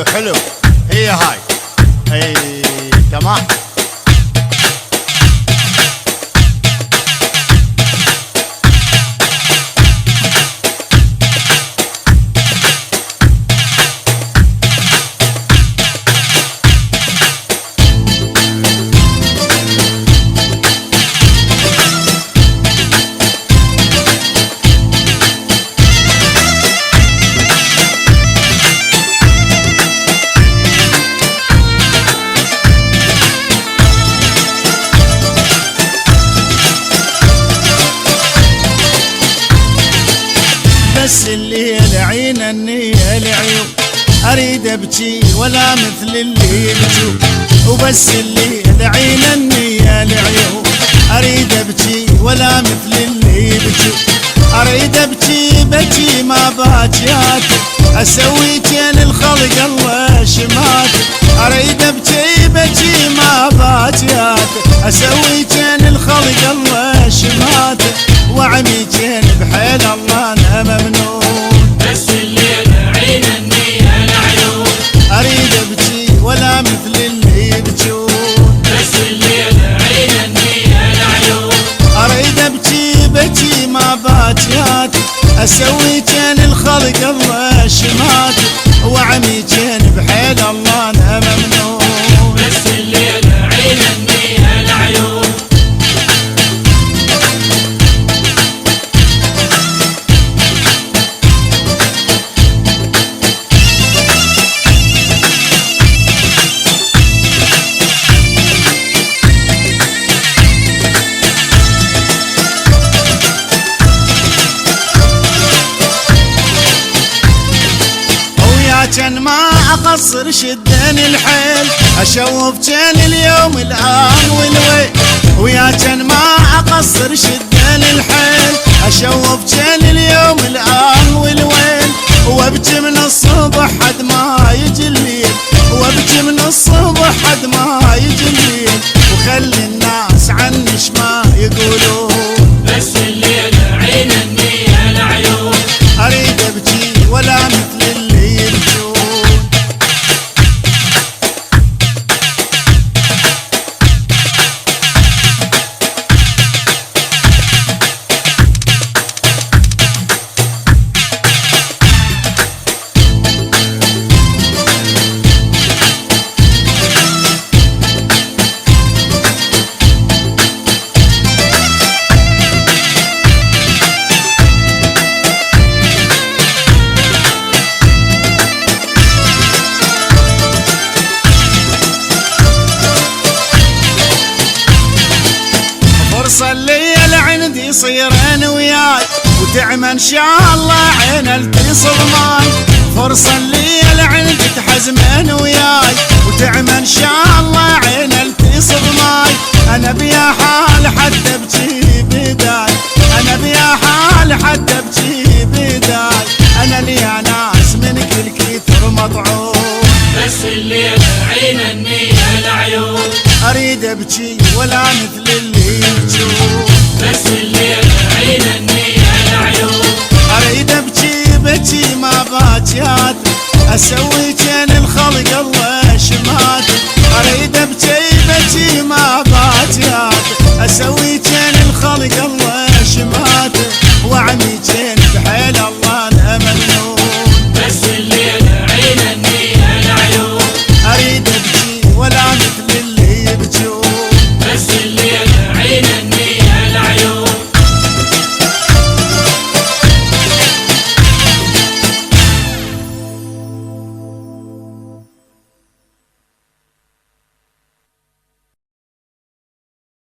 حلو حلو. هي هاي اي تمام. بس الليل عين النية العيون اريد ابكي ولا مثل اللي يبكوا. وبس الليل عين النية العيون اريد ابكي ولا مثل اللي يبكوا. اريد ابكي بكي ما باكيات اسوي كان الخلق الله شمات. اريد ابكي بكي ما باكيات اسوي كان الخلق الله شمات. وعمي كان بحيل الله انا ممنون. بس الليل عين النية العيون اريد ابكي ولا مثل اللي يبكون. بس الليل عين النية العيون اريد ابكي بكي ما باكيات اسوي كان الخلق الله شمات. وعمي كان بحيل الله انا ممنون. بس الليل عين النية العيون كان ما اقصر شدن الحيل اشوف كان اليوم الان والويل. ويا كان ما اقصر شدن الحيل اشوف كان اليوم الان والويل. وابكي من الصبح حد ما يجي الليل. وابكي من الصبح حد ما يجي الليل. وخلي الناس عنش ما يقولون. بس الليل عين النية العيون اريد ابكي ولا مثل اللي يبكون. فرصة الليل عندي يصير انا وياي وتعمى ان شاء الله عين التصل ماي. فرصة الليل عندي تحزم انا وياي وتعمى ان شاء الله عين التصل ماي. انا بيا حال حتى ابكي بداي. انا بيا حال حتى ابكي بداي. انا لي ناس من كل كتر مطعون. بس الليل عين النية العيون اريد ابكي ولا مثل اللي يبكون. بس الليل عين النية العيون اريد ابكي بكي ما باكيات اسوي كان الخلق الله